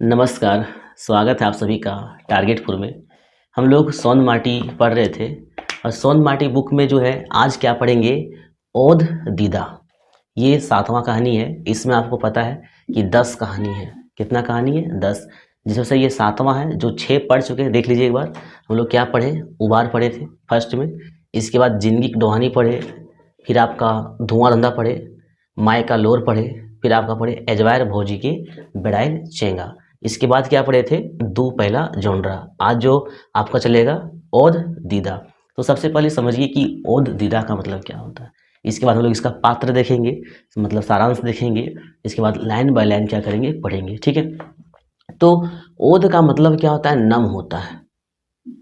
नमस्कार, स्वागत है आप सभी का टारगेट 4 में। हम लोग सोन माटी पढ़ रहे थे और सोन माटी बुक में जो है आज क्या पढ़ेंगे, ओध दीदा। ये 7वां कहानी है। इसमें आपको पता है कि 10 कहानी है। कितना कहानी है? 10, जिसमें से ये 7वां है। जो 6 पढ़ चुके हैं देख लीजिए एक बार। हम लोग क्या पढ़े, उबार पढ़े थे फर्स्ट में, इसके बाद जिंदगी की डोहानी पढ़े, फिर आपका धुआं धंधा पढ़े, माए का लोर पढ़े, फिर आपका पढ़े एजवायर भौजी के बेड़ाइल चेंगा। इसके बाद क्या पढ़े थे, दू पहला जोनरा। आज जो आपका चलेगा ओध दीदा। तो सबसे पहले समझिए कि ओध दीदा का मतलब क्या होता है। इसके बाद हम लोग इसका पात्र देखेंगे, मतलब सारांश देखेंगे। इसके बाद लाइन बाय लाइन क्या करेंगे, पढ़ेंगे। ठीक है। तो ओध का मतलब क्या होता है, नम होता है।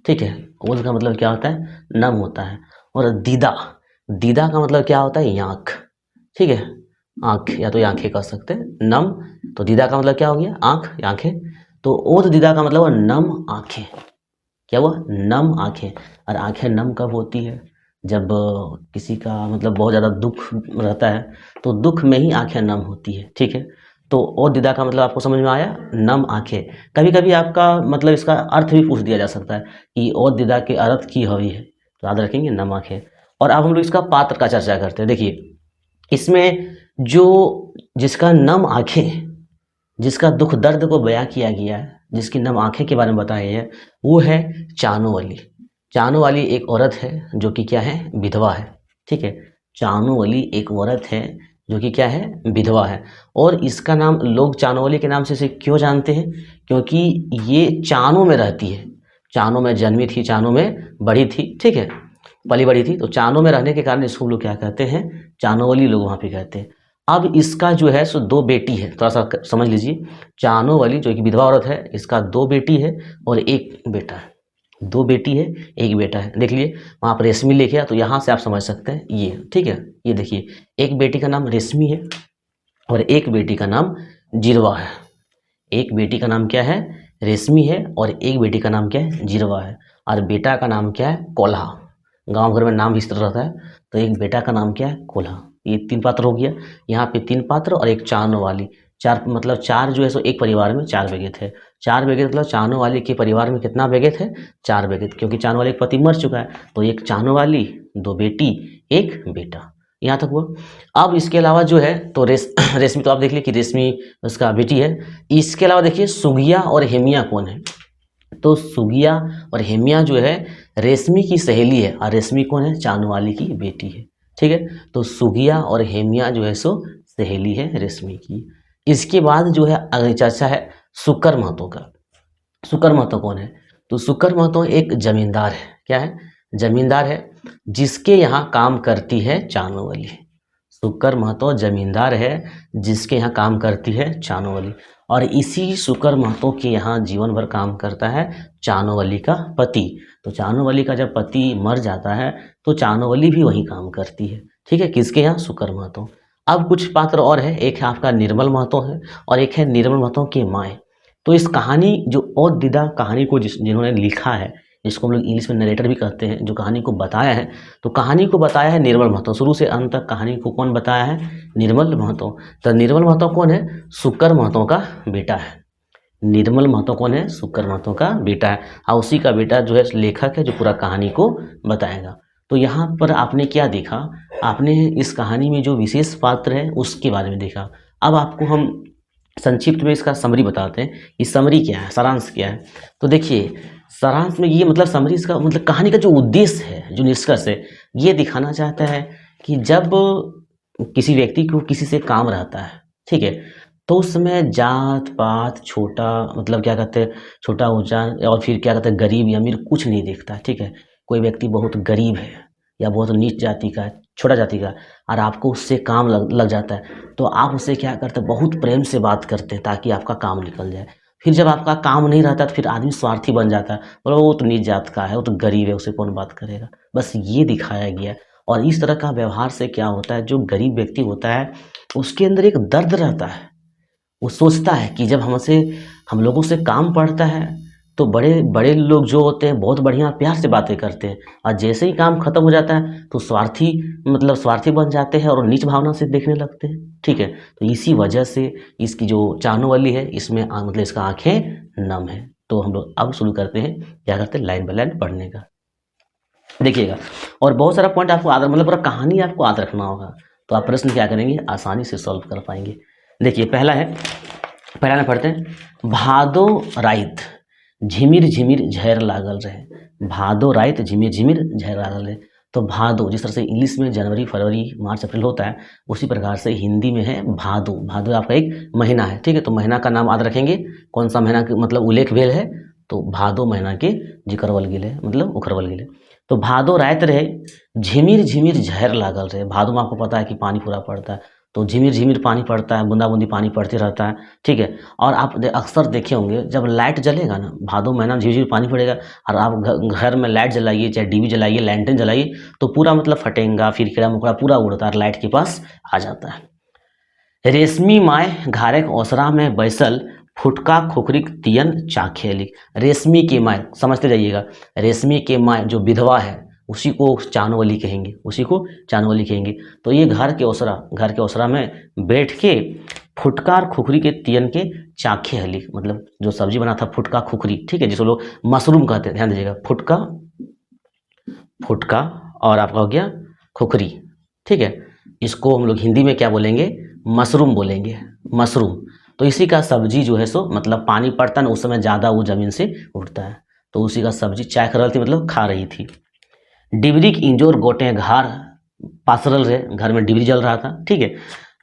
ठीक है, ओध का मतलब क्या होता है, नम होता है। और दीदा, दीदा का मतलब क्या होता है, आँख। ठीक है, आँख या तो आंखें कह सकते हैं। नम, तो दीदा का मतलब क्या हो गया, आँख, आंखें। तो ओध दीदा का मतलब नम आंखें। क्या हुआ, नम आंखें। और आंखें नम कब होती है, जब किसी का मतलब बहुत ज़्यादा दुख रहता है तो दुख में ही आंखें नम होती है। ठीक है। तो ओध दीदा का मतलब आपको समझ में आया, नम आंखें। कभी कभी आपका मतलब इसका अर्थ भी पूछ दिया जा सकता है कि ओध दीदा के अर्थ की हुई है, तो याद रखेंगे नम आंखें। और अब हम लोग इसका पात्र का चर्चा करते हैं। देखिए इसमें जो जिसका नम आंखें, जिसका दुख दर्द को बयां किया गया है, जिसकी नम आंखें के बारे में बताया है, वो है चानू वाली। चानू वाली एक औरत है जो कि क्या है, विधवा है। ठीक है, चानू वाली एक औरत है जो कि क्या है, विधवा है। और इसका नाम लोग चानू वाली के नाम से इसे क्यों जानते हैं, क्योंकि ये चानू में रहती है। चानू में जन्मी थी, चानू में बड़ी थी। ठीक है, पली बड़ी थी। तो चानू में रहने के कारण इसको हम लोग क्या कहते हैं, चानोवाली लोग वहाँ पे कहते हैं। अब इसका जो है सो 2 बेटी है, थोड़ा सा समझ लीजिए। चानोवाली जो कि विधवा औरत है, इसका 2 बेटी है और 1 बेटा है। 2 बेटी है, 1 बेटा है। देख लिए वहाँ पर रेशमी लिखे, तो यहाँ से आप समझ सकते हैं ये। ठीक है, ये देखिए, एक बेटी का नाम रेशमी है और एक बेटी का नाम जिरवा है। एक बेटी का नाम क्या है, रेशमी है, और एक बेटी का नाम क्या है, जिरवा है। और बेटा का नाम क्या है, कोल्हा। गांव घर में नाम इस तरह रहता है। तो एक बेटा का नाम क्या है, कोल्हा। ये 3 पात्र हो गया। यहाँ पे 3 पात्र और एक चानो वाली। 4 मतलब 4 जो है सो एक परिवार में 4 बेगे थे। 4 बेगे मतलब चानो वाली के परिवार में कितना बेगे थे, 4 बेगे थे, क्योंकि चानो वाले का पति मर चुका है। तो एक चानो वाली, 2 बेटी, 1 बेटा। यहाँ तक हुआ। अब इसके अलावा जो है तो रेशमी तो आप देख लीजिए कि रेशमी उसका बेटी है। इसके अलावा देखिए सुगिया और हेमिया कौन है। तो सुगिया और हेमिया जो है रेशमी की सहेली है, और रेशमी कौन है, चांदवाली की बेटी है। ठीक है, तो सुगिया और हेमिया जो है सो सहेली है रेशमी की। इसके बाद जो है अगली चर्चा है सुकर महतो का। सुकर महतो कौन है, तो सुकर महतो एक जमींदार है। क्या है, जमींदार है, जिसके यहाँ काम करती है चानोवाली। सुकर महतो जमींदार है, जिसके यहाँ काम करती है चानोवाली। और इसी सुकर महतो के यहाँ जीवन भर काम करता है चानोवाली का पति। तो चानोवाली का जब पति मर जाता है तो चानोवाली भी वहीं काम करती है। ठीक है, किसके यहाँ, सुकर महतो। अब कुछ पात्र और है, एक है आपका निर्मल महतो है और एक है निर्मल महतो की माए। तो इस कहानी जो ओध दीदा कहानी को जिन्होंने लिखा है, जिसको हम लोग इंग्लिश में नरेटर भी कहते हैं, जो कहानी को बताया है, तो कहानी को बताया है निर्मल महतो। शुरू से अंत तक कहानी को कौन बताया है, निर्मल महतो। तो निर्मल महतो कौन है, सुकर महतो का बेटा है। निर्मल महतो कौन है, सुकर महतो का बेटा है। और उसी का बेटा जो है लेखक है, जो पूरा कहानी को बताएगा। तो यहाँ पर आपने क्या देखा, आपने इस कहानी में जो विशेष पात्र है उसके बारे में देखा। अब आपको हम संक्षिप्त में इसका समरी बताते हैं। ये समरी क्या है, सारांश क्या है। तो देखिए सारांश में ये मतलब समरी, इसका मतलब कहानी का जो उद्देश्य है, जो निष्कर्ष है, ये दिखाना चाहता है कि जब किसी व्यक्ति को किसी से काम रहता है, ठीक है, तो उस समय जात पात, छोटा मतलब क्या कहते हैं, छोटा ऊंचा, और फिर क्या कहते हैं, गरीब या अमीर, कुछ नहीं देखता है। ठीक है, कोई व्यक्ति बहुत गरीब है या बहुत नीच जाति का है, छोटा जाति का, और आपको उससे काम लग जाता है, तो आप उससे क्या करते हैं, बहुत प्रेम से बात करते हैं ताकि आपका काम निकल जाए। फिर जब आपका काम नहीं रहता तो फिर आदमी स्वार्थी बन जाता है, बोलो वो तो नीच जात का है, वो तो गरीब है, उससे कौन बात करेगा। बस ये दिखाया गया है। और इस तरह का व्यवहार से क्या होता है, जो गरीब व्यक्ति होता है उसके अंदर एक दर्द रहता है। वो सोचता है कि जब हमसे हम लोगों से काम पड़ता है तो बड़े बड़े लोग जो होते हैं बहुत बढ़िया प्यार से बातें करते हैं, और जैसे ही काम खत्म हो जाता है तो स्वार्थी मतलब स्वार्थी बन जाते हैं और नीच भावना से देखने लगते हैं। ठीक है, तो इसी वजह से इसकी जो चाहने वाली है इसमें मतलब इसका आंखें नम है। तो हम लोग अब शुरू करते हैं, क्या करते हैं, लाइन बाय लाइन पढ़ने का। देखिएगा, और बहुत सारा पॉइंट आपको याद मतलब पूरा कहानी आपको याद रखना होगा, तो आप प्रश्न क्या करेंगे, आसानी से सॉल्व कर पाएंगे। देखिए पहला में पढ़ते हैं, भादो राइत झिमिर झिमिर झैर लागल रहे। भादो राइत झिमिर झिमिर झैर लागल रहे। तो भादो जिस तरह से इंग्लिश में जनवरी फरवरी मार्च अप्रैल होता है, उसी प्रकार से हिंदी में है भादो। भादो आपका एक महीना है। ठीक है, तो महीना का नाम याद रखेंगे, कौन सा महीना मतलब उल्लेख भेल है, तो भादो महीना के जिक्रवल गिल है, मतलब उखरवल गिल है। तो भादो राइत रहे झिमिर झिमिर झैर लागल रहे। भादो में आपको पता है कि पानी पूरा पड़ता है, तो झिमिर झिमिर पानी पड़ता है, बूंदा बूंदी पानी पड़ते रहता है। ठीक है, और आप अक्सर देखे होंगे जब लाइट जलेगा ना, भादो महीना में झिमिर झिमिर पानी पड़ेगा, और आप घर में लाइट जलाइए, चाहे डीबी जलाइए, लैंटर्न जलाइए, तो पूरा मतलब फटेंगा, फिर कीड़ा मकोड़ा पूरा उड़ता है, लाइट के पास आ जाता है। रेशमी माय घारे के ओसरा में बैसल फुटका खुखरिक तियन चाखेली। रेशमी के माय समझते जाइएगा, रेशमी के माय जो विधवा है उसी को चानवली कहेंगे, उसी को चानवली कहेंगे। तो ये घर के ओसरा में बैठ के फुटका और खुखरी के तियन के चाखे हली, मतलब जो सब्जी बना था फुटका खुखरी। ठीक है, जिसको लोग मशरूम कहते हैं, ध्यान दीजिएगा, फुटका और आपका हो गया खुखरी। ठीक है, इसको हम लोग हिंदी में क्या बोलेंगे, मशरूम बोलेंगे, मशरूम। तो इसी का सब्जी जो है सो मतलब पानी पड़ता है ना उस समय ज़्यादा वो जमीन से उठता है, तो उसी का सब्जी चाय कर रही थी, मतलब खा रही थी। डिबरी के इंजोर गोटे घर पासरल रहे, घर में डिबरी जल रहा था। ठीक है,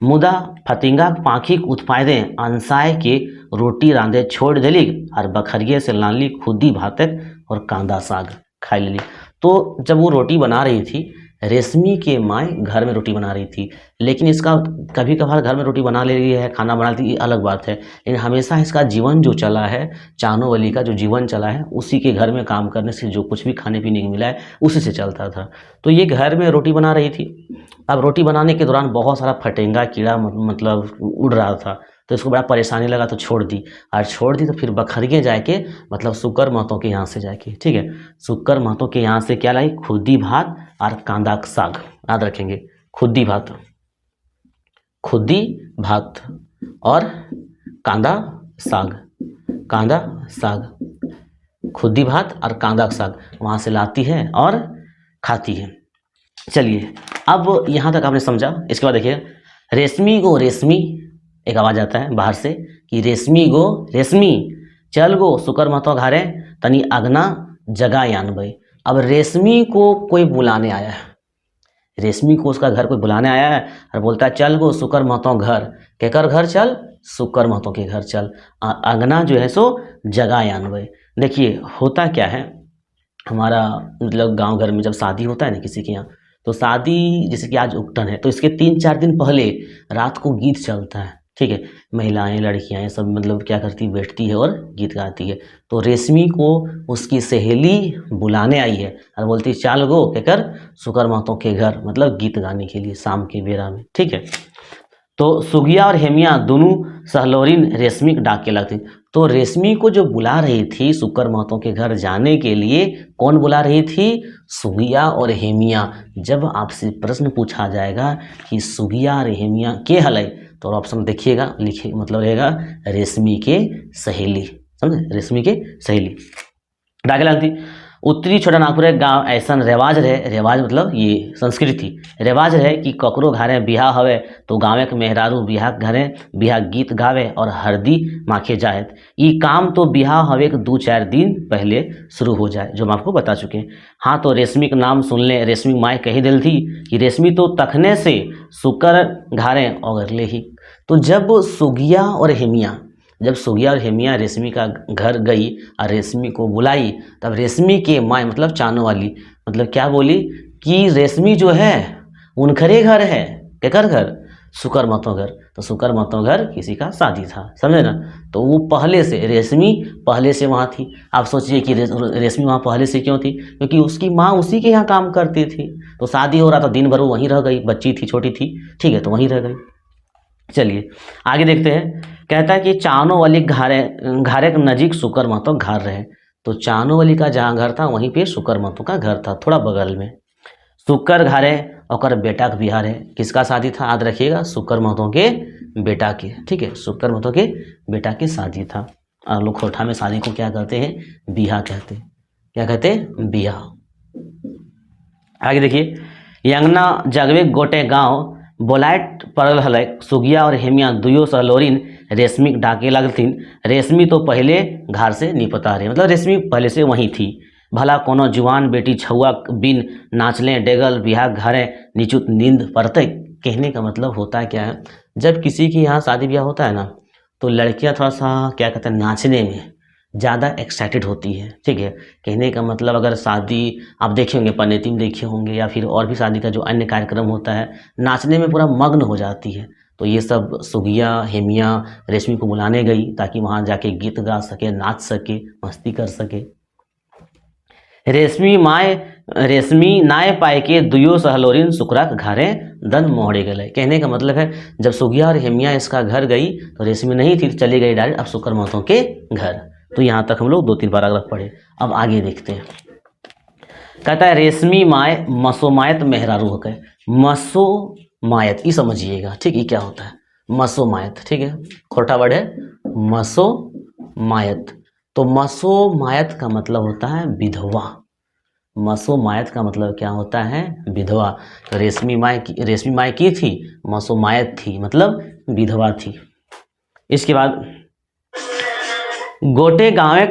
मुदा फतिंगा पाखी उत्पादे अंसाय के रोटी रांधे छोड़ दिली और बखरिए से लानली खुदी भातक और कांदा साग खा ली। तो जब वो रोटी बना रही थी, रेशमी के माँ घर में रोटी बना रही थी, लेकिन इसका कभी कभार घर में रोटी बना ले रही है, खाना बना लेती, ये अलग बात है, लेकिन हमेशा इसका जीवन जो चला है, चानोवली का जो जीवन चला है, उसी के घर में काम करने से जो कुछ भी खाने पीने को मिला है उसी से चलता था। तो ये घर में रोटी बना रही थी। अब रोटी बनाने के दौरान बहुत सारा फटेंगा कीड़ा मतलब उड़ रहा था, तो इसको बड़ा परेशानी लगा, तो छोड़ दी तो फिर बखरिए जाके मतलब शुक्र महतो के यहाँ से जाके, ठीक है, शुक्र महतो के यहाँ से क्या लाई, खुद्दी भात और कांदा का साग। याद रखेंगे, खुद्दी भात और कांदा साग, खुद्दी भात और कांदा का साग वहाँ से लाती है और खाती है। चलिए, अब यहाँ तक आपने समझा। इसके बाद देखिए, रेशमी गो रेशमी, एक आवाज आता है बाहर से कि रेशमी गो रेशमी, चल गो शुक्र महतो घारे तनी अगना जगा यानबई। अब रेशमी को कोई बुलाने आया है, रेशमी को उसका घर कोई बुलाने आया है और बोलता है चल गो शुक्र महतो घर। केकर घर चल, शुक्र महतो के घर चल, अगना जो है सो जगा यानबई। देखिए होता क्या है, हमारा मतलब गांव घर में जब शादी होता है ना किसी के यहाँ, तो शादी जैसे कि आज उकटन है, तो इसके 3-4 दिन पहले रात को गीत चलता है। ठीक है, महिलाएं लड़कियां ये सब मतलब क्या करती, बैठती है और गीत गाती है। तो रेशमी को उसकी सहेली बुलाने आई है और बोलती चल गो कहकर शुक्र महतो के घर, मतलब गीत गाने के लिए शाम के बेरा में। ठीक है, तो सुगिया और हेमिया दोनों सहलोरिन रेशमी को डाक के लगती। तो रेशमी को जो बुला रही थी शुक्र महतो के घर जाने के लिए, कौन बुला रही थी, सुगिया और हेमिया। जब आपसे प्रश्न पूछा जाएगा कि सुगिया और हेमिया के हलै, तो ऑप्शन देखिएगा, लिखिए मतलब रहेगा रेशमी के सहेली। समझे, रेशमी के सहेली डाके लगती। उत्तरी छोटा नागपुर गांव ऐसा रिवाज रहे, रिवाज मतलब ये संस्कृति, रिवाज रहे कि ककरो घरे बिहा हवे तो गाँव के मेहरारू बिहा घरे बिहा गीत गावे और हरदी माखे जाए। ये काम तो बिहा हवे के 2-4 दिन पहले शुरू हो जाए, जो हम आपको बता चुके हैं। हाँ, तो रेशमी का नाम सुन ले, रेशमी माए कही दिल थी कि रेशमी तो तखने से शुक्र घारे ओगरले ही। तो जब सुगिया और हेमिया रेशमी का घर गई और रेशमी को बुलाई, तब रेशमी के माँ मतलब चानो वाली मतलब क्या बोली कि रेशमी जो है उनखरे घर है, केकर घर, शुक्र महतो घर। तो शुक्र महतो घर किसी का शादी था, समझे ना। तो वो पहले से, रेशमी पहले से वहाँ थी। आप सोचिए कि रेशमी वहाँ पहले से क्यों थी, क्योंकि उसकी माँ उसी के यहाँ काम करती थी। तो शादी हो रहा था, दिन भर वो वहीं रह गई, बच्ची थी, छोटी थी, ठीक है, तो वहीं रह गई। चलिए आगे देखते हैं। कहता है कि चानो वाली घारे के नजीक शुक्र महतो घर रहे। तो चानो वाली का जहाँ घर था वहीं पे शुक्र महतो का घर था, थोड़ा बगल में। शुक्र घरे और बेटा का बिहार है। किसका शादी था याद रखिएगा, शुक्र महतो के बेटा के, ठीक है, शुक्र महतो के बेटा की शादी था। और लोग खोरठा में शादी को क्या कहते हैं, बिहा कहते हैं। क्या कहते हैं, बिहा। आगे देखिए, यंगना जगवे गोटे गांव बोलाइट पड़ल हलै, सुगिया और हेमिया दुयो सहलोरिन रेशमी डाके लगथिन। रेशमी तो पहले घर से निपटा रहे, मतलब रेशमी पहले से वहीं थी। भला कोनो जुआन बेटी छुआ बिन नाचले डेगल बिहार घरे निचुत नींद पड़ते। कहने का मतलब होता है क्या है, जब किसी की यहाँ शादी ब्याह होता है ना, तो लड़कियाँ थोड़ा सा क्या कहते हैं, नाचने में ज़्यादा एक्साइटेड होती है, ठीक है। कहने का मतलब अगर शादी आप देखे होंगे, पनेती में देखे होंगे, या फिर और भी शादी का जो अन्य कार्यक्रम होता है, नाचने में पूरा मग्न हो जाती है। तो ये सब सुगिया हेमिया रेशमी को बुलाने गई ताकि वहाँ जाके गीत गा सके, नाच सके, मस्ती कर सके। रेशमी नाय पाए के दुयो सहलोरिन शुक्रा के घरे दन मोहड़े गए। कहने का मतलब है जब सुगिया और हेमिया इसका घर गई तो रेशमी नहीं थी, चली गई डायरेक्ट अब शुक्र महतो के घर। तो यहाँ तक हम लोग 2-3 पैराग्राफ पढ़े। अब आगे देखते हैं। कहता है रेशमी माय मसोमायत मेहरारू हो गए। मसोमायत ये समझिएगा, ठीक है, क्या होता है मसोमायत, ठीक है, खोटा वर्ड है मसोमायत। तो मसोमायत का मतलब होता है विधवा। मसोमायत का मतलब क्या होता है, विधवा। तो रेशमी माय की थी, मसोमायत थी, मतलब विधवा थी। इसके बाद गोटे गाँव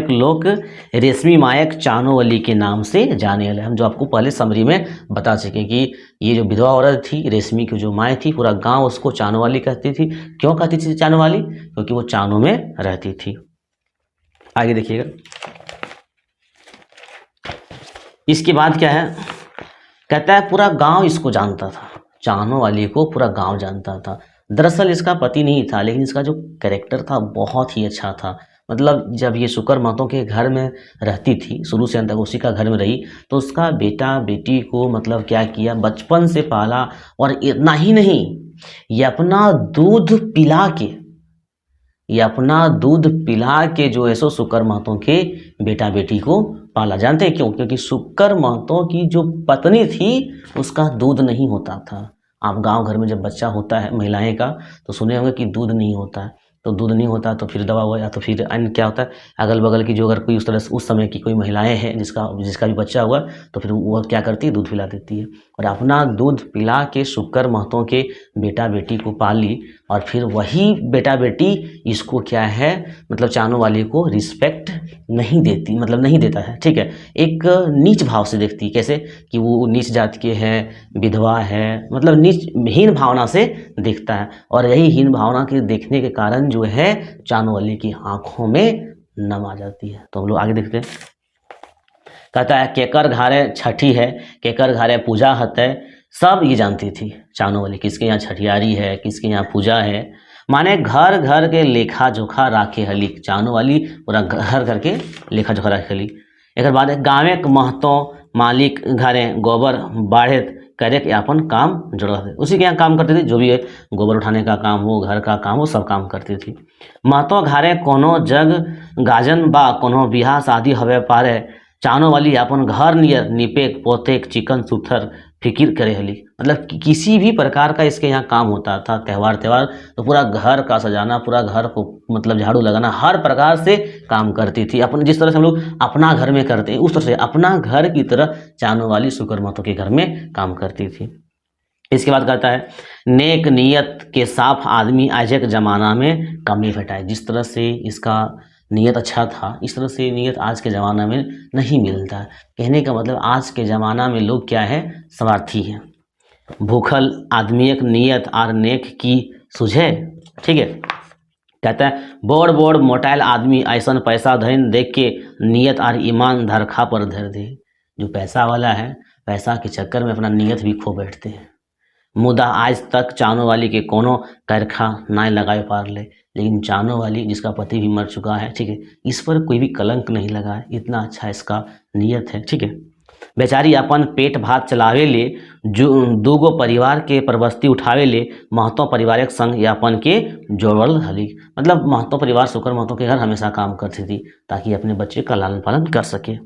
के लोग रेशमी मायक चानोवली के नाम से जाने वाले। हम जो आपको पहले समरी में बता सके कि ये जो विधवा औरत थी, रेशमी की जो माँ थी, पूरा गांव उसको चानोवाली कहती थी। क्यों कहती थी चानोवाली, क्योंकि वो चानों में रहती थी। आगे देखिएगा, इसके बाद क्या है, कहता है पूरा गांव इसको जानता था, चानोवाली को पूरा गांव जानता था। दरअसल इसका पति नहीं था, लेकिन इसका जो कैरेक्टर था बहुत ही अच्छा था। मतलब जब ये शुक्र महतो के घर में रहती थी, शुरू से अंत तक उसी का घर में रही, तो उसका बेटा बेटी को मतलब क्या किया, बचपन से पाला। और इतना ही नहीं, ये अपना दूध पिला के जो है सो शुक्र महतो के बेटा बेटी को पाला। जानते हैं क्यों? क्योंकि शुक्र महतो की जो पत्नी थी उसका दूध नहीं होता था। आप गांव घर में जब बच्चा होता है महिलाएं का, तो सुने होंगे कि दूध नहीं होता है। तो दूध नहीं होता तो फिर दवा हुआ, या तो फिर अन्य क्या होता है, अगल बगल की जो अगर कोई उस तरह से उस समय की कोई महिलाएं हैं जिसका भी बच्चा हुआ, तो फिर वो क्या करती है, दूध पिला देती है। और अपना दूध पिला के शुक्र महतो के बेटा बेटी को पाली। और फिर वही बेटा बेटी इसको क्या है, मतलब चानोवाली को रिस्पेक्ट नहीं देती, मतलब नहीं देता है, ठीक है। एक नीच भाव से देखती, कैसे कि वो नीच जाति के हैं, विधवा है, मतलब नीच हीन भावना से देखता है। और यही हीन भावना के देखने के कारण जो है चानोवाली की आंखों में नम आ जाती है। तो हम लोग आगे देखते हैं। कहता है केकर घारे छठी है, केकर घारे पूजा हतै। सब ये जानती थी चानोवाली, किसके यहाँ छठियारी है, किसके यहाँ पूजा है। माने घर घर के लेखा जोखा राखे हली। चानोवाली पूरा घर घर के लेखा जोखा राखे हली। एक बाद गाँवे के महतो मालिक घरे गोबर बाढ़े करे के अपन काम जुड़ल है, उसी के यहाँ काम करती थी। जो भी है गोबर उठाने का काम हो, घर का काम हो, सब काम करती थी। महतो घरे कोनो जग गाजन बा कोनो बिहा शादी हवे पारे, चानोवाली अपन घर नियर निपेक पोतेक चिकन सुथर फिकिर करे हली। मतलब किसी भी प्रकार का इसके यहाँ काम होता था, त्यौहार तो पूरा घर का सजाना, पूरा घर को मतलब झाड़ू लगाना, हर प्रकार से काम करती थी। अपन जिस तरह से हम लोग अपना घर में करते हैं, उस तरह से अपना घर की तरह चानोवाली शुक्र महतो के घर में काम करती थी। इसके बाद कहता है नेक नियत के साफ आदमी आज के ज़माना में कमी घटाए। जिस तरह से इसका नियत अच्छा था, इस तरह से नियत आज के ज़माना में नहीं मिलता। कहने का मतलब आज के ज़माना में लोग क्या है, स्वार्थी हैं। भूखल आदमी एक नियत आर नेक की सुझे, ठीक है। कहता है बोड़ बोड़ मोटाइल आदमी ऐसा पैसा धन देख के नियत आर ईमान धरखा पर धर दे। जो पैसा वाला है, पैसा के चक्कर में अपना नियत भी खो बैठते हैं। मुदा आज तक चानोवाली के कोनो करखा ना लगाए पार ले। लेकिन चानोवाली जिसका पति भी मर चुका है, ठीक है, इस पर कोई भी कलंक नहीं लगा है। इतना अच्छा इसका नियत है, ठीक है। बेचारी अपन पेट भात चलावे ले जो दूगो परिवार के प्रबस्ती उठावे ले महतो परिवार एक संग यापन के जोड़ल हली। मतलब महतो परिवार शुक्र महतो के घर हमेशा काम करती थी ताकि अपने बच्चे का लालन पालन कर सके।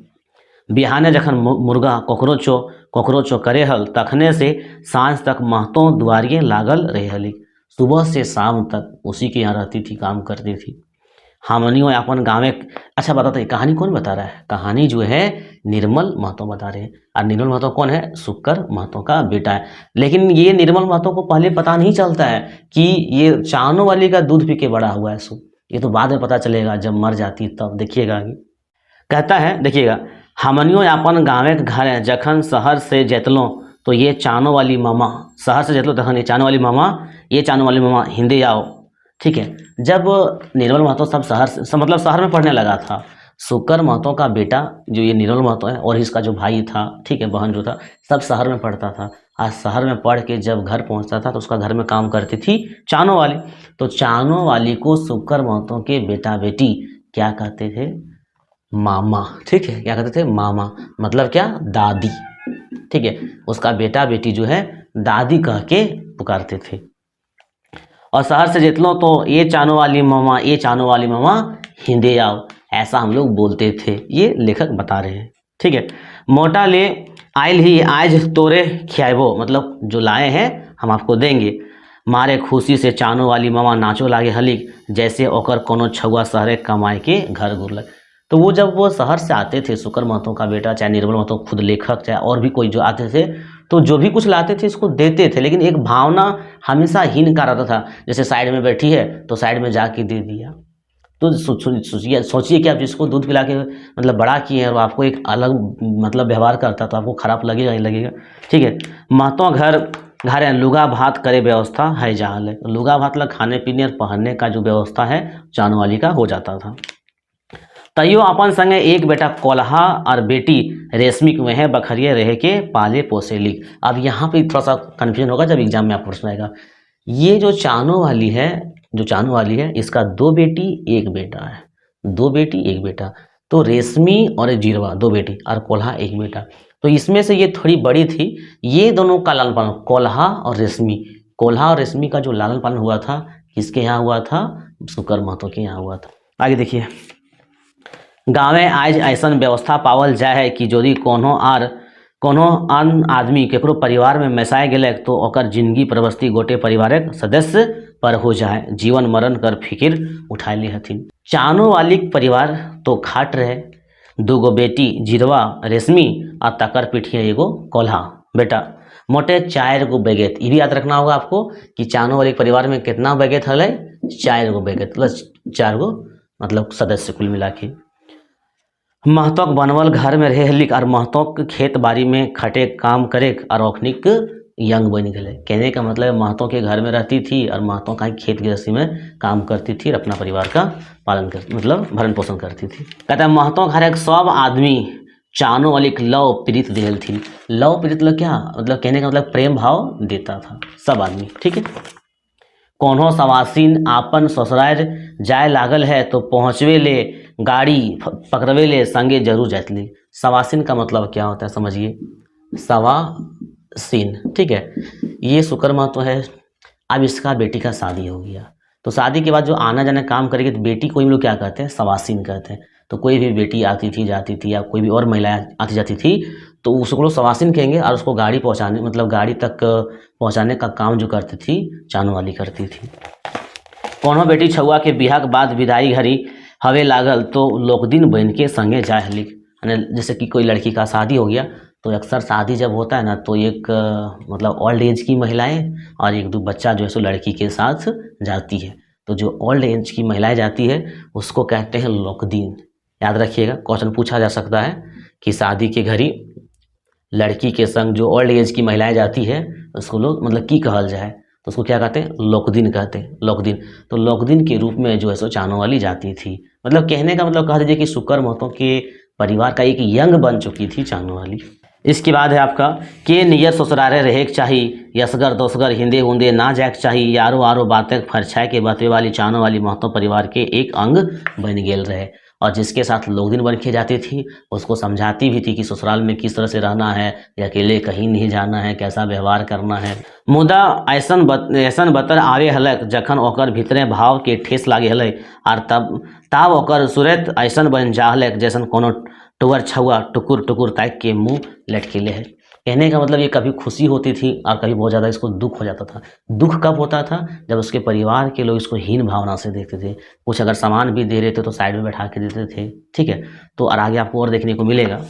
बिहाने जखन मुर्गा कोकरोचो करे हल तखने से सांझ तक महतो दुआरिये लागल रहे हली। सुबह से शाम तक उसी के यहाँ रहती थी, काम करती थी। हमनियों अपन गाँव में। अच्छा बताते हैं, कहानी कौन बता रहा है? कहानी जो है निर्मल महतो बता रहे हैं। और निर्मल महतो कौन है? शुक्र महतो का बेटा है। लेकिन ये निर्मल महतो को पहले पता नहीं चलता है कि ये चानो वाली का दूध पी के बड़ा हुआ है। सो ये तो बाद में पता चलेगा जब मर जाती तब। देखिएगा आगे कहता है, देखिएगा, हमनियों अपन गाँव के घर है जखन शहर से जेतलों तो ये चानो वाली मामा, शहर से जेतलो तखन ये चानो वाली मामा हिंदे आओ। ठीक है, जब निर्मल महतो सब शहर से मतलब शहर में पढ़ने लगा था, शुक्र महतो का बेटा जो ये निर्मल महतो है और इसका जो भाई था, ठीक है, बहन जो था, सब शहर में पढ़ता था। आज शहर में पढ़ के जब घर पहुंचता था तो उसका घर में काम करती थी चानो वाली। तो चानो वाली को शुक्र महतो के बेटा बेटी क्या कहते थे? मामा। ठीक है, क्या कहते थे? मामा। मतलब क्या? दादी। ठीक है, उसका बेटा बेटी जो है दादी कह के पुकारते थे। और शहर से जितलो तो ये चानो वाली मामा हिंदे आओ, ऐसा हम लोग बोलते थे। ये लेखक बता रहे हैं। ठीक है, मोटा ले आयल ही आज तोरे खियाबो, मतलब जो लाए हैं हम आपको देंगे। मारे खुशी से चानो वाली मामा नाचो लागे हलिक, जैसे ओकर कोनो छुआ शहरे कमाए के घर गुरलक। तो वो जब वो शहर से आते थे, शुक्र महतो का बेटा, चाहे निर्मल महतो खुद लेखक, चाहे और भी कोई जो आते थे, तो जो भी कुछ लाते थे इसको देते थे। लेकिन एक भावना हमेशा हीन का रहता था, जैसे साइड में बैठी है तो साइड में जाके दे दिया। तो सोचिए कि आप जिसको दूध पिला के मतलब बड़ा किए हैं और आपको एक अलग मतलब व्यवहार करता तो आपको खराब लगेगा ही लगेगा। ठीक है, महतो घर लुगा भात करे व्यवस्था है जहाँ ले, लुगा भात लग खाने पीने और पहनने का जो व्यवस्था है चानो वाली का हो जाता था। तैयो अपन संगे एक बेटा कोल्हा और बेटी रेशमी के वह बखरिए रह के पाले पोसे ली। अब यहाँ पे थोड़ा सा कन्फ्यूजन होगा जब एग्जाम में आपको प्रश्न आएगा। ये जो चानो वाली है इसका 2 बेटी 1 बेटा है, 2 बेटी 1 बेटा। तो रेशमी और जीरवा 2 बेटी और कोल्हा 1 बेटा। तो इसमें से ये थोड़ी बड़ी थी। ये दोनों का लालन पालन कोल्हा और रेशमी का जो लालन पालन हुआ था किसके यहाँ हुआ था? शुक्र महतो के यहाँ हुआ था। आगे देखिए, गाँवे आज ऐसन व्यवस्था पावल जाए है कि यदि कोनो आन आदमी केकरो परिवार में मैसाए गेले तो ओकर जिंदगी प्रवस्ती गोटे परिवारक सदस्य पर हो जाए, जीवन मरण कर फिकिर उठा ली हथिन। चानो वाली परिवार तो खाट रहे, 2 गो बेटी जीरवा रेशमी और तकर पीठिए एगो कोल्हा बेटा, मोटे 4 गो बेगेत। ये भी याद रखना होगा आपको कि चानो वाली परिवार में कितना बेगेत हल? 4 गो बेगेत, प्लस 4 गो मतलब सदस्य कुल मिला के। महतोक बनवल घर में रहे हलिक और महतोक खेत बाड़ी में खटे काम करे और ओखनिक यंग बन गए। कहने का मतलब महतों के घर में रहती थी और महतों का खेत गृहस्थी में काम करती थी और अपना परिवार का पालन कर मतलब भरण पोषण करती थी। कहता है महतों घर एक सब आदमी चानो वाली लव प्रीत देल थी। लव प्रीत मतलब क्या? मतलब कहने का मतलब प्रेम भाव देता था सब आदमी। ठीक है, कोनो सवासीन आपन ससुराल जाए लागल है तो पहुँचवे ले गाड़ी पकड़वे ले संगे जरूर जाती। सवासीन का मतलब क्या होता है समझिए, सवासीन। ठीक है, ये शुक्र महतो है। अब इसका बेटी का शादी हो गया तो शादी के बाद जो आना जाना काम करेगी तो बेटी को हम लोग क्या कहते हैं? सवासीन कहते हैं। तो कोई भी बेटी आती थी जाती थी या कोई भी और महिला आती जाती थी तो उसको लोग सवासीन कहेंगे। और उसको गाड़ी पहुँचाने मतलब गाड़ी तक पहुँचाने का काम जो करती थी चानो वाली करती थी। कोनो बेटी छुआ के बिहार के बाद विदाई घड़ी हवे लागल तो लोक दिन बन के संगे जाए हलिक। जैसे कि कोई लड़की का शादी हो गया तो अक्सर शादी जब होता है ना तो एक मतलब ओल्ड एज की महिलाएं और 1-2 बच्चा जो है सो लड़की के साथ जाती है। तो जो ओल्ड एज की महिलाएं जाती है उसको कहते हैं लोक दिन। याद रखिएगा, क्वेश्चन पूछा जा सकता है कि शादी के घड़ी लड़की के संग जो ओल्ड एज की महिलाएं जाती है उसको लोग मतलब की कहल जाए तो उसको क्या कहते हैं? लोकदिन कहते हैं, लोकदिन। तो लोकदिन के रूप में जो है सो चानो वाली जाती थी। मतलब कहने का मतलब कह दीजिए कि शुक्र महतो के परिवार का एक यंग बन चुकी थी चानो वाली। इसके बाद है आपका के नियत ससुरारे रहे चाहिए, यसगर दोसगर हिंदे हुंदे ना जाए चाहिए, यारो आरो बातें फरछाए के बतवे वाली चानो वाली महतो परिवार के एक अंग बन गेल रहे। और जिसके साथ लोग दिन बन के जाती थी उसको समझाती भी थी कि ससुराल में किस तरह से रहना है, या अकेले कहीं नहीं जाना है, कैसा व्यवहार करना है। मुदा ऐसन बतर आवे हलक जखन ओकर भीतरे भाव के ठेस लागे हलै, और तब ओकर सूरत ऐसन बन जा हलक जैसन कोनो टुअर छुआ टुकुर टुकुर ताक के मुँह लटकेले है। कहने का मतलब ये कभी खुशी होती थी और कभी बहुत ज़्यादा इसको दुख हो जाता था। दुख कब होता था? जब उसके परिवार के लोग इसको हीन भावना से देखते थे। कुछ अगर सामान भी दे रहे थे तो साइड में बैठा के देते थे, ठीक है। तो और आगे आपको और देखने को मिलेगा,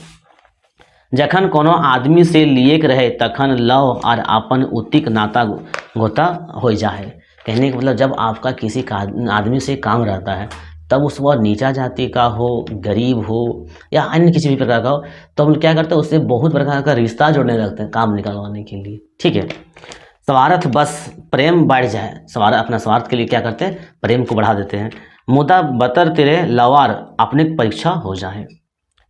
जखन कोनो आदमी से लिएक रहे तखन लव और अपन उतिक नाता गोता हो जाए। कहने का मतलब जब आपका किसी आदमी से काम रहता है, तब उस वह नीचा जाति का हो, गरीब हो या अन्य किसी भी प्रकार का हो, तो हम क्या करते हैं उससे बहुत प्रकार का रिश्ता जोड़ने लगते हैं काम निकलवाने के लिए, ठीक है। स्वार्थ बस प्रेम बढ़ जाए, अपना स्वार्थ के लिए क्या करते हैं, प्रेम को बढ़ा देते हैं। मुदा बतर तेरे लवार अपने परीक्षा हो जाए।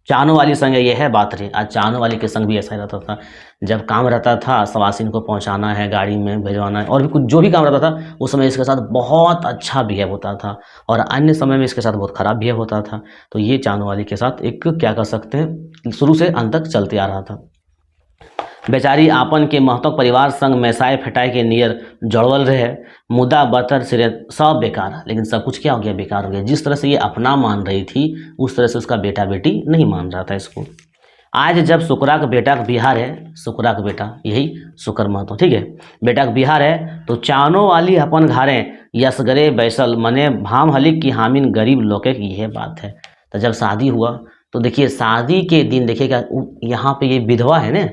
चानों वाली संग ये है बात रे, आज चानों वाली के संग भी ऐसा ही रहता था। जब काम रहता था सवासिन को पहुंचाना है, गाड़ी में भिजवाना है, और भी कुछ जो भी काम रहता था उस समय इसके साथ बहुत अच्छा बिहेव होता था, और अन्य समय में इसके साथ बहुत खराब बिहेव होता था। तो ये चानों वाली के साथ एक क्या कर सकते हैं, शुरू से अंत तक चलते आ रहा था। बेचारी आपन के महतक परिवार संग मैसाए फेटाए के नियर जड़वल रहे, मुदा बतर सिरे सब बेकार। लेकिन सब कुछ क्या हो गया, बेकार हो गया। जिस तरह से ये अपना मान रही थी उस तरह से उसका बेटा बेटी नहीं मान रहा था इसको। आज जब शुक्रा का बेटा का बिहार है, शुक्रा का बेटा यही शुक्र महतो, ठीक है, बेटा का बिहार है, तो चानो वाली अपन घारे यसगरे बैसल मने भाम हलिक की हामिन गरीब लोके की यह बात है। तो जब शादी हुआ तो देखिए शादी के दिन देखिएगा यहाँ पे ये विधवा है ना,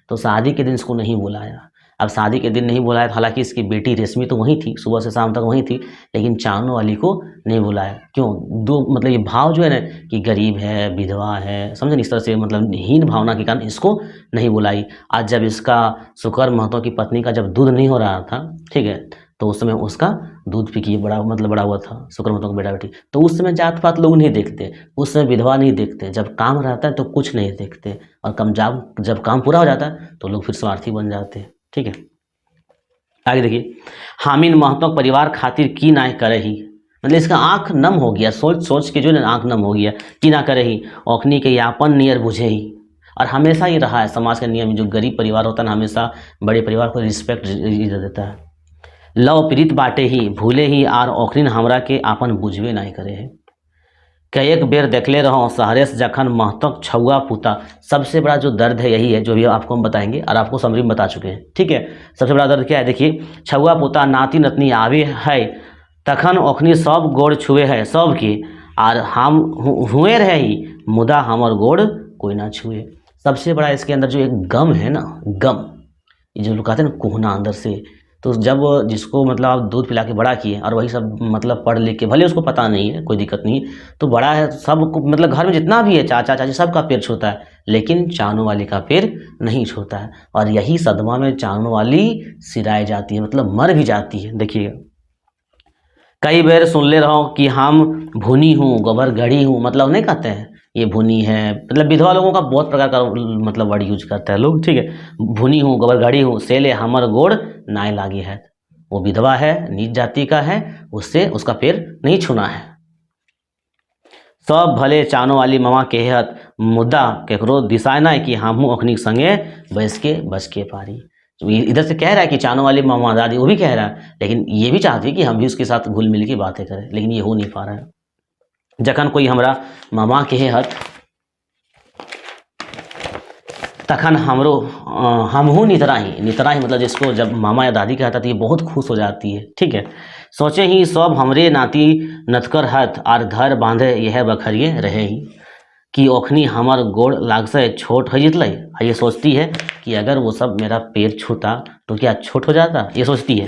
तो शादी के दिन इसको नहीं बुलाया। अब शादी के दिन नहीं बुलाया, हालांकि इसकी बेटी रेशमी तो वहीं थी, सुबह से शाम तक वहीं थी, लेकिन चानों वाली को नहीं बुलाया। क्यों? दो मतलब ये भाव जो है ना कि गरीब है, विधवा है, समझे, इस तरह से मतलब हीन भावना के कारण इसको नहीं बुलाई। आज जब इसका शुक्र महतो की पत्नी का जब दूध नहीं हो रहा था, ठीक है, तो उस समय उसका दूध पी के बड़ा मतलब बड़ा हुआ था शुक्र महतो का बेटा बेटी। तो उस समय जात पात लोग नहीं देखते, उस समय विधवा नहीं देखते, जब काम रहता है तो कुछ नहीं देखते, और कम जब काम पूरा हो जाता है तो लोग फिर स्वार्थी बन जाते हैं, ठीक है। आगे देखिए, हामिन महतो परिवार खातिर की ना करे ही, मतलब इसका आंख नम हो गया, सोच सोच के जो है आंख नम हो गया, की ना करे ही औखनी के यापन नियर बुझे ही। और हमेशा ही रहा है समाज का नियम, जो गरीब परिवार होता है ना हमेशा बड़े परिवार को रिस्पेक्ट देता है। लव प्रीत बाटे ही भूले ही आर ओखरिन हमरा के आपन बुझबे नहीं करे है। कई बेर देखले रहो सहरेस जखन महतक छुआ पुता। सबसे बड़ा जो दर्द है यही है जो भी आपको हम बताएंगे और आपको समरी में बता चुके हैं, ठीक है। सबसे बड़ा दर्द क्या है, देखिए, छुआ पुता नाती नतनी आवे है तखन ओखनी सब गोड़ छुए है सबके, और हम हुए रहे ही मुदा हमर गोड़ कोई ना छुए। सबसे बड़ा इसके अंदर जो एक गम है ना, गम, ये जो लोग कहते हैं ना कोहना अंदर से, तो जब जिसको मतलब आप दूध पिला के बड़ा किए और वही सब मतलब पढ़ लिख के, भले उसको पता नहीं है कोई दिक्कत नहीं, तो बड़ा है सबको मतलब घर में जितना भी है चाचा चाची सबका पैर छूता है, लेकिन चानों वाली का पैर नहीं छूता है। और यही सदमा में चानों वाली सिराई जाती है, मतलब मर भी जाती है। देखिएगा, कई बार सुन ले रहा हूँ कि हम भुनी हूँ गोबर गढ़ी हूँ, मतलब नहीं कहते हैं ये भुनी है, मतलब विधवा लोगों का बहुत प्रकार का मतलब वर्ड यूज करता है लोग, ठीक है। भुनी हूँ गोबर गढ़ी हूँ सेले हमर गोड़ नाय लागी है। वो विधवा है, नीच जाति का है, उससे उसका पैर नहीं छूना है। सब भले चानो वाली मामा कहत मुद्दा केकरो दिशाए ना कि हमहू अखनी संगे बैस के बच के पारी। तो इधर से कह रहा है कि चानो वाली मामा दादी वो भी कह रहा है, लेकिन ये भी चाहती है कि हम भी उसके साथ घुल मिल की बातें करें, लेकिन ये हो नहीं पा रहा है। जखन कोई हमरा मामा कहत तखन हमरो हमहू नितराही मतलब जिसको जब मामा या दादी कहता तो ये बहुत खुश हो जाती है, ठीक है। सोचे ही सब हमरे नाती नतकर हथ आर धर बांधे यह बखरिए रहे ही कि ओखनी हमर गोड़ लाग से छोट हो जितल। ये सोचती है कि अगर वो सब मेरा पैर छूता तो क्या छोट हो जाता, ये सोचती है।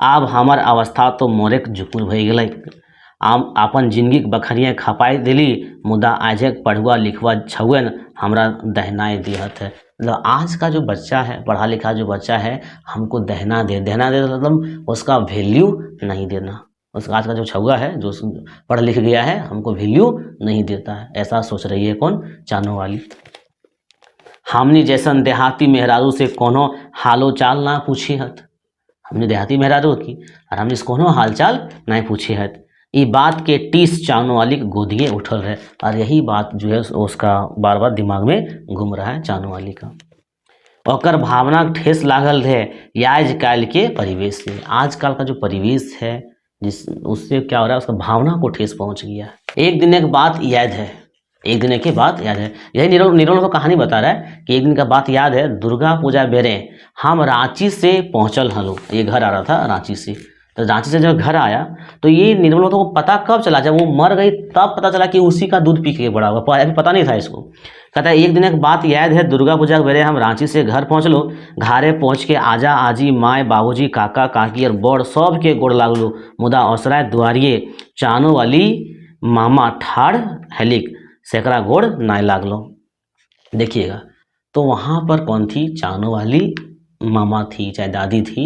अब हमार अवस्था तो मोरेक जुकुर भई गई, आम अपन जिंदगी बखरिए खपाई दिली, मुदा आजे पढ़ुआ लिखवा छुएन हमरा दहनाए दिहत है। मतलब आज का जो बच्चा है, पढ़ा लिखा जो बच्चा है, हमको दहना दे मतलब उसका वैल्यू नहीं देना। उसका आज का जो छुआ है जो पढ़ लिख गया है हमको वैल्यू नहीं देता है, ऐसा सोच रही है कौन, चानों वाली। हमनी जैसन देहाती मेहरारू से कोनो हालो चाल ना पूछी हत। हमने देहाती मेहरारू की और हमने कोनो हाल चाल नहीं पूछी हत। ये बात के टीस चानो वाली के गोदिए उठल रहे, और यही बात जो है उसका बार बार दिमाग में घूम रहा है चानो वाली का। ओकर भावना के ठेस लागल रहे या आजकल के परिवेश से, आजकल का जो परिवेश है जिस उससे क्या हो रहा है, उसका भावना को ठेस पहुंच गया। एक दिन एक बात याद है, एक दिन की बात याद है, यही निरोल को कहानी बता रहा है कि एक दिन का बात याद है, दुर्गा पूजा बेरे हम रांची से पहुंचल हलो, ये घर आ रहा था रांची से, तो रांची से जब घर आया तो ये निर्मल को पता कब चला, जब वो मर गई तब पता चला कि उसी का दूध पी के बड़ा हुआ, अभी पता नहीं था इसको। कहता है एक दिन एक बात याद है, दुर्गा पूजा के बेरे हम रांची से घर पहुँचलो, घरे पहुँच के आजा आजी माए बाबूजी काका काकी और बड़ सब के गोड़ लागलो, मुदा असराय दुआरिये चानो वाली मामा ठाड़ हेलिक सेकरा गोड़ नाय लागलो। देखिएगा, तो वहाँ पर कौन थी, चानो वाली मामा थी चाहे दादी थी,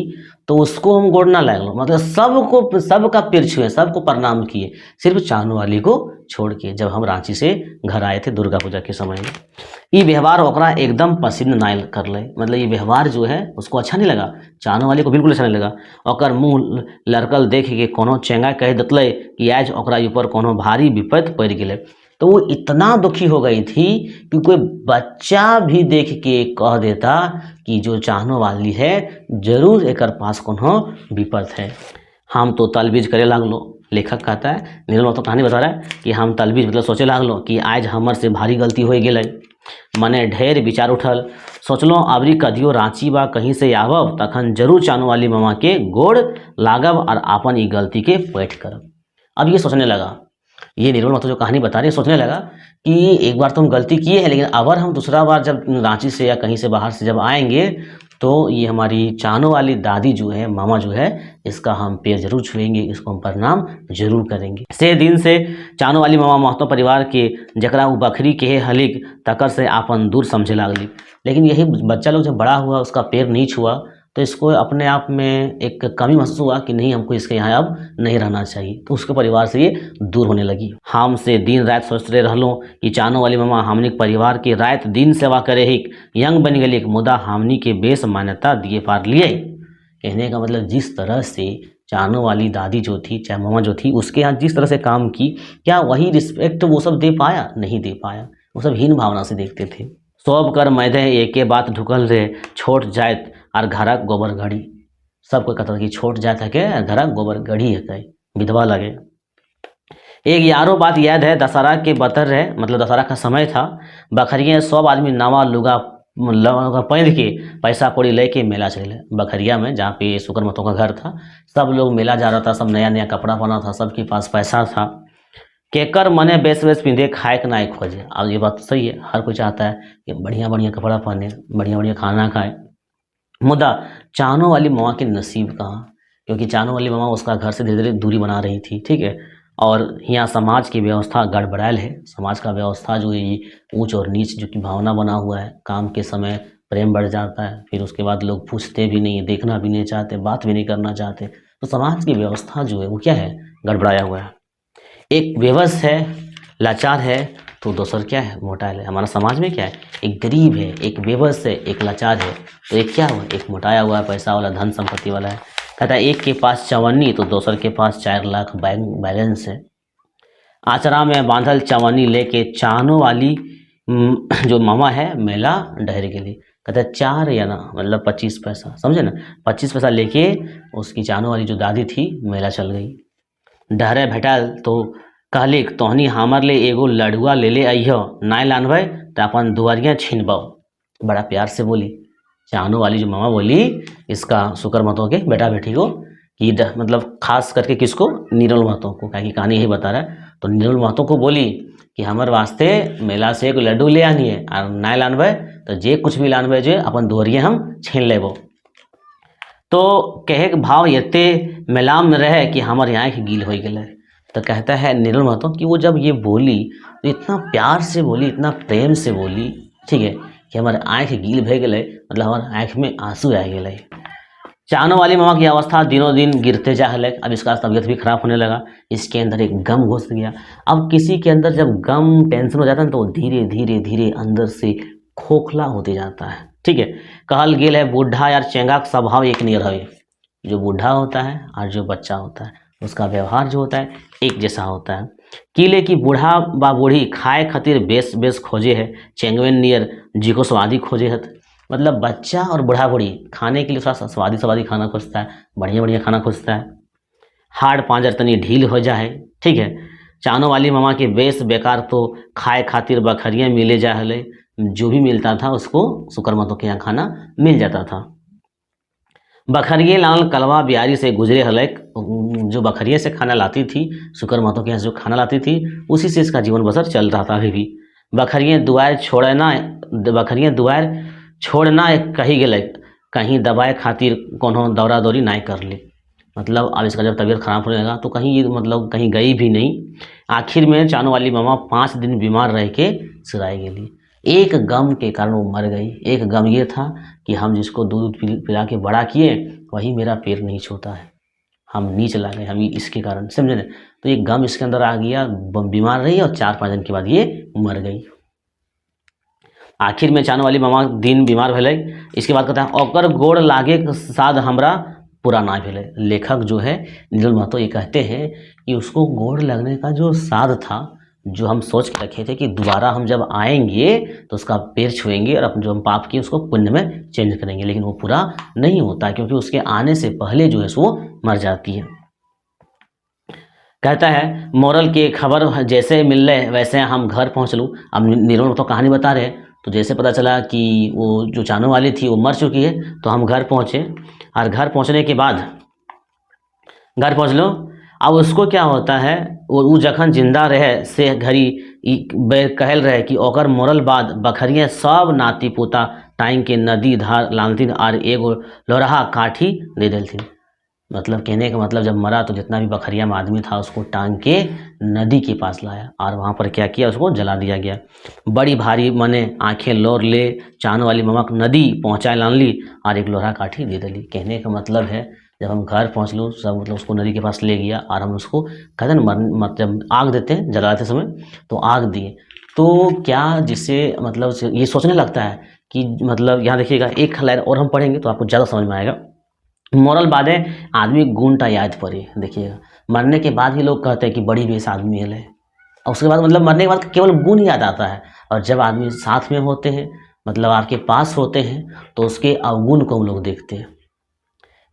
तो उसको हम गोड़ ना लागलो, मतलब सबको सबका पैर छुए, सबको प्रणाम किए, सिर्फ चानो वाली को छोड़ के, जब हम रांची से घर आए थे दुर्गा पूजा के समय में। ये व्यवहार ओकरा एकदम पसंद ना कर ले, मतलब ये व्यवहार जो है उसको अच्छा नहीं लगा, चानो वाली को बिल्कुल अच्छा नहीं लगा। ओकर मुँह लड़कल देख के कोनो चेंगा कह देतले कि आज ओकरा ऊपर कोनो भारी विपत्ति पड़ गए, तो वो इतना दुखी हो गई थी कि कोई बच्चा भी देख के कह देता कि जो चाहने वाली है जरूर एकर पास कोनो विपत है। हम तो तलबीज करे लागलो, लेखक कहता है, निर्मल तो कहानी बता रहा है कि हम तलबीज मतलब सोचे लागलो कि आज हमर से भारी गलती हो गई, मने ढेर विचार उठल, सोचलो अबरी कदियो रांची बा कहीं से आवब तखन जरूर चानो वाली मामा के गोड़ लागब और अपन ई गलती के पैठ करब। अब ये सोचने लगा, ये निर्मल महतो जो कहानी बता रही है, सोचने लगा कि एक बार तो हम गलती किए हैं, लेकिन अगर हम दूसरा बार जब रांची से या कहीं से बाहर से जब आएंगे तो ये हमारी चानो वाली दादी जो है, मामा जो है, इसका हम पैर जरूर छुएंगे, इसको हम प्रणाम जरूर करेंगे। से दिन से चानो वाली मामा महतो परिवार के जकरा वो बकरी के हलिक तकर से आपन दूर समझे लागली, लेकिन यही बच्चा लोग जब बड़ा हुआ उसका पैर नहीं छुआ तो इसको अपने आप में एक कमी महसूस हुआ कि नहीं, हमको इसके यहाँ अब नहीं रहना चाहिए, तो उसके परिवार से ये दूर होने लगी। हमसे दिन रात सोचते रहलों कि चानो वाली मामा हमनी के परिवार की रात दिन सेवा करे ही यंग बन गई, मुदा हमनी के बेस मान्यता दिए पार लिए। कहने का मतलब जिस तरह से चानो वाली दादी जो थी चाहे मामा जो थी उसके यहाँ जिस तरह से काम की, क्या वही रिस्पेक्ट वो सब दे पाया? नहीं दे पाया, वो सब हीन भावना से देखते थे। सब कर मैदे एके बात ढुकल रहे, छोट जात और घरक गोबर घड़ी, सबको कहता कि छोट जात है के घरक गोबर घड़ी है कहीं विधवा लगे। एक यारो बात याद है, दशहरा के बतर रहे, मतलब दशहरा का समय था, बखरिया सब आदमी नवा लुगा पहन के पैसा कौड़ी लेके मेला चले बखरिया में, जहाँ पे शुक्र महतो का घर था, सब लोग मेला जा रहा था, सब नया नया कपड़ा पहना था, सबके पास पैसा था, केकर मने बेस बेस पिंधे खाए के ना खोजे। अब ये बात सही है, हर कोई चाहता है कि बढ़िया बढ़िया कपड़ा पहने, बढ़िया बढ़िया खाना खाए, मुदा चानो वाली मामा के नसीब कहाँ, क्योंकि चानो वाली मामा उसका घर से धीरे धीरे दूरी बना रही थी, ठीक है, और यहाँ समाज की व्यवस्था गड़बड़ायल है, समाज का व्यवस्था जो है ऊंच और नीच जो कि भावना बना हुआ है, काम के समय प्रेम बढ़ जाता है, फिर उसके बाद लोग पूछते भी नहीं, देखना भी नहीं चाहते, बात भी नहीं करना चाहते, तो समाज की व्यवस्था जो है वो क्या है, गड़बड़ाया हुआ है। एक बेबस है, लाचार है, तो दूसर क्या है, मोटायल है। हमारा समाज में क्या है, एक गरीब है, एक बेबस है, एक लाचार है, तो एक क्या हुआ, एक मोटाया हुआ है, पैसा वाला, धन संपत्ति वाला है। कहता है एक के पास 54 तो दूसर के पास 4 लाख बैलेंस है। आचरा में बांधल चवन्नी लेके चानो वाली जो मामा है मेला डहर के लिए, कहता है 4 या ना मतलब 25 पैसा, समझे ना, 25 पैसा लेके उसकी चानो वाली जो दादी थी मेला चल गई। डहरे भेटल तो कहली तोहनी हमर ले एगो लड़ुआ ले अइहो, नाय लानबे तो अपन दुआरियाँ छीनबो। बड़ा प्यार से बोली चानो वाली जो मामा बोली इसका शुक्र महतो के बेटा बेटी को, कि मतलब खास करके किसको, निर्मल महतो को, क्या कहानी यही बता रहा है। तो निर्मल महतो को बोली कि हमारे वास्ते मेला से एक लड्डू ले आनी है, और नाय लानबे तो जे कुछ भी लानबे जो अपन दुआरिया हम छीन लेबो। तो कहे के भाव एते मेलाम में रहे कि हमारे यहाँ की गील हो गए। तो कहता है निर्मल महतो कि वो जब ये बोली तो इतना प्यार से बोली, इतना प्रेम से बोली, ठीक है, कि हमारे आँख गील भे गए, मतलब हमारे आँख में आंसू आ गए। चानो वाली मामा की अवस्था दिनों दिन गिरते जा रहा है, अब इसका तबीयत भी खराब होने लगा, इसके अंदर एक गम घुस गया। अब किसी के अंदर जब गम टेंशन हो जाता है तो धीरे धीरे धीरे अंदर से खोखला होते जाता है, ठीक है। कहल गेल है बूढ़ा यार चेंगा का स्वभाव एक नहीं रहे, जो बूढ़ा होता है और जो बच्चा होता है उसका व्यवहार जो होता है एक जैसा होता है। किले की बूढ़ा बा बूढ़ी खाए खातिर बेस बेस खोजे है, चेंगवेन नियर जी को स्वादी खोजे है। मतलब बच्चा और बूढ़ा बूढ़ी खाने के लिए थोड़ा सा स्वादी स्वादी खाना खोजता है, बढ़िया बढ़िया खाना खोजता है। हाड़ पांजर तनी ढील हो जाए, ठीक है। चानो वाली मामा के बेस बेकार तो खाए खातिर बखरियाँ मिले जा हले, जो भी मिलता था उसको सुकरमतो के यहाँ खाना मिल जाता था। बखरिए लाल कलवा बिहारी से गुजरे हलक, जो बखरिए से खाना लाती थी, सुकरमतो के यहाँ जो खाना लाती थी, उसी से इसका जीवन बसर चल रहा था अभी भी। बखरिए दुआर छोड़ना, बखरिए दुआर छोड़ना कही गए, कहीं दबाए खातिर कोनो दौरा दौरी ना कर ले। मतलब अब इसका जब तबीयत खराब होने लगा तो कहीं ये मतलब कहीं गई भी नहीं। आखिर में चानो वाली मामा 5 दिन बीमार रह के सिराई गेली। एक गम के कारण वो मर गई। एक गम ये था कि हम जिसको दूध पिला के बड़ा किए वही मेरा पैर नहीं छूता है, हम नीच ला गए, हम इसके कारण, समझे ना। तो ये गम इसके अंदर आ गया, बीमार रही और 4-5 दिन के बाद ये मर गई। आखिर में चानो वाली मामा दिन बीमार भेलै। इसके बाद कहता है ओकर गोड़ लागे साध हमरा पूरा ना भेलै। लेखक जो है नीलम महतो ये कहते हैं कि उसको गोड़ लगने का जो साध था, जो हम सोच के रखे थे कि दोबारा हम जब आएंगे तो उसका पैर छुएंगे और अपने जो हम पाप किए उसको पुण्य में चेंज करेंगे, लेकिन वो पूरा नहीं होता क्योंकि उसके आने से पहले जो है वो मर जाती है। कहता है मोरल की खबर जैसे मिल रहे वैसे हम घर पहुँच लूँ। अब नीलम तो कहानी बता रहे हैं, तो जैसे पता चला कि वो जो चानो वाली थी वो मर चुकी है तो हम घर पहुँचे, और घर पहुँचने के बाद घर पहुँच लो। अब उसको क्या होता है, वो जखन जिंदा रहे से घड़ी कहल रहे कि ओकर मरल बाद बखरिया सब नाती पोता टाइम के नदी धार लानथिन और एगो लोरहा काठी दे देलथिन। मतलब कहने का मतलब जब मरा तो जितना भी बखरिया में आदमी था उसको टांग के नदी के पास लाया और वहाँ पर क्या किया, उसको जला दिया गया। बड़ी भारी मने आंखें लोर ले चानो वाली ममक नदी पहुँचाए लान ली और एक लोहा काठी दे दिली। कहने का मतलब है जब हम घर पहुँच लो सब मतलब उसको नदी के पास ले गया और हम उसको कहते हैं ना जब आग देते हैं जलाते समय तो आग दिए, तो क्या जिससे मतलब ये सोचने लगता है कि मतलब यहाँ देखिएगा एक लाइन और हम पढ़ेंगे तो आपको ज़्यादा समझ में आएगा। मरल बादे आदमी गुणटा याद पड़े। देखिएगा मरने के बाद ही लोग कहते हैं कि बड़ी बेस आदमी है, और उसके बाद मतलब मरने के बाद केवल गुण याद आता है, और जब आदमी साथ में होते हैं मतलब आपके पास होते हैं तो उसके अवगुण को हम लोग देखते हैं।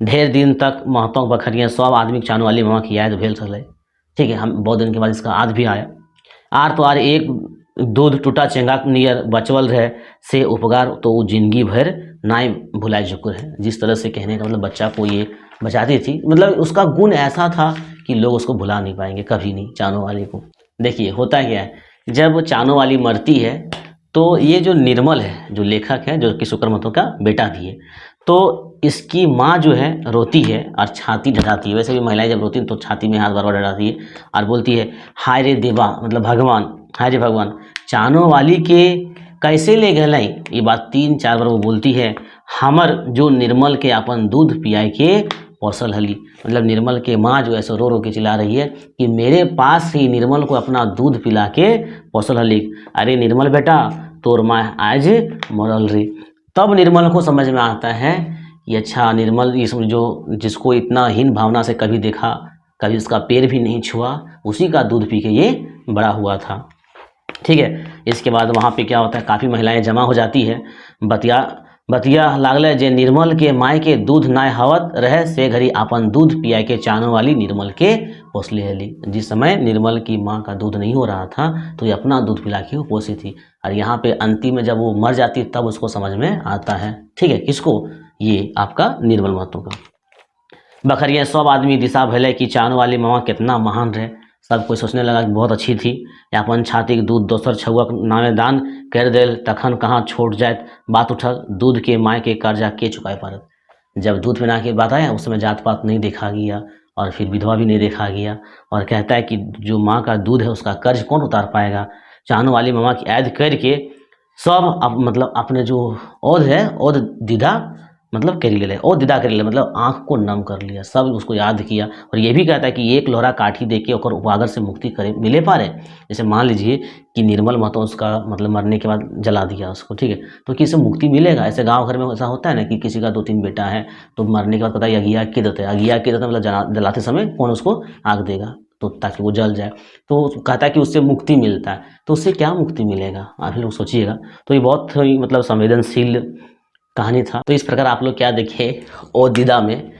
ढेर दिन तक महतो बखरिया सब आदमी चानो वाली मामा की याद भेल रहे, ठीक है। हम बहुत दिन के बाद इसका याद भी आया। आर तो आर एक दूध टूटा चेंगा नियर बचवल रहे से उपकार तो वो जिंदगी भर नाई भुलाए जुकुर है। जिस तरह से कहने का मतलब बच्चा को ये बचाती थी, मतलब उसका गुण ऐसा था कि लोग उसको भुला नहीं पाएंगे कभी नहीं चानो वाली को। देखिए होता क्या है, जब चानो वाली मरती है तो ये जो निर्मल है जो लेखक है जो कि सुकरमतो का बेटा भी है, तो इसकी माँ जो है रोती है और छाती ढटाती है। वैसे भी महिलाएं जब रोती हैं तो छाती में हाथ बार बार ढटाती है और बोलती है हाय रे देवा, मतलब भगवान, हाय रे भगवान चानो वाली के कैसे ले गए। ये बात 3-4 बार वो बोलती है। हमर जो निर्मल के अपन दूध पियाए के पोसल हली, मतलब निर्मल के माँ जो ऐसे रो रो के चिल्ला रही है कि मेरे पास ही निर्मल को अपना दूध पिला के पोसल हली। अरे निर्मल बेटा तोर माँ आज मरल रे। तब निर्मल को समझ में आता है कि अच्छा निर्मल इस जो जिसको इतना हीन भावना से कभी देखा, कभी उसका पैर भी नहीं छुआ, उसी का दूध पी के ये बड़ा हुआ था, ठीक है। इसके बाद वहाँ पे क्या होता है, काफ़ी महिलाएं जमा हो जाती है। बतिया लागले जे निर्मल के माय के दूध नाय हवत रहे से घड़ी अपन दूध पिया के चानो वाली निर्मल के पोसले हली। जिस समय निर्मल की माँ का दूध नहीं हो रहा था तो ये अपना दूध पिला के वो पोसी थी, और यहाँ पे अंतिम में जब वो मर जाती तब उसको समझ में आता है, ठीक है। किसको, ये आपका निर्मल महतो का। बखरिया सब आदमी दिशा भले कि चानो वाली मामा कितना महान रहे। सब कोई सोचने लगा कि बहुत अच्छी थी, अपन छाती के दूध दोसर छुआ नामे दान कर देल तखन कहाँ छोड़ जाए बात उठल, दूध के माय के कर्जा के चुकाए पारत। जब दूध पिना के बात आया उस समय जात पात नहीं देखा गया और फिर विधवा भी नहीं देखा गया, और कहता है कि जो माँ का दूध है उसका कर्ज कौन उतार पाएगा। चानो वाली मामा की ऐद करके सब मतलब अपने जो औध है औध दीदा मतलब करी ले, ओ दीदा करी ले मतलब आँख को नम कर लिया, सब उसको याद किया। और ये भी कहता है कि एक लोहरा काठी दे के ओकर उजागर से मुक्ति करे मिले पारे। जैसे मान लीजिए कि निर्मल महतो उसका मतलब मरने के बाद जला दिया उसको, ठीक है, तो किसी मुक्ति मिलेगा? ऐसे गाँव घर में ऐसा होता है ना कि किसी का 2-3 बेटा है, तो मरने के बाद पता है अगिया के देते हैं, अगिया के देते मतलब जलाते समय कौन उसको आग देगा, तो ताकि वो जल जाए। तो कहता है कि उससे मुक्ति मिलता है, तो उससे क्या मुक्ति मिलेगा आप लोग सोचिएगा। तो ये बहुत ही मतलब संवेदनशील कहानी था। तो इस प्रकार आप लोग क्या देखे ओ दीदा में,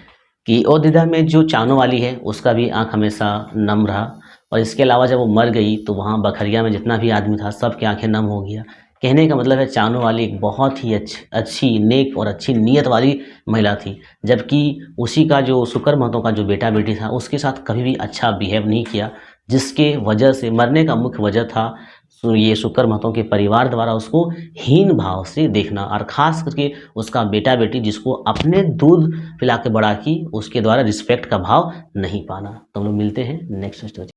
कि ओ दीदा में जो चानो वाली है उसका भी आँख हमेशा नम रहा, और इसके अलावा जब वो मर गई तो वहाँ बखरिया में जितना भी आदमी था सबकी आंखें नम हो गया। कहने का मतलब है चानो वाली एक बहुत ही अच्छी नेक और अच्छी नीयत वाली महिला थी, जबकि उसी का जो शुक्र महतो का जो बेटा बेटी था उसके साथ कभी भी अच्छा बिहेव नहीं किया, जिसके वजह से मरने का मुख्य वजह था ये शुक्र महतो के परिवार द्वारा उसको हीन भाव से देखना, और ख़ास करके उसका बेटा बेटी जिसको अपने दूध पिला के बड़ा की उसके द्वारा रिस्पेक्ट का भाव नहीं पाना। तो हम लोग मिलते हैं नेक्स्ट स्टोरी।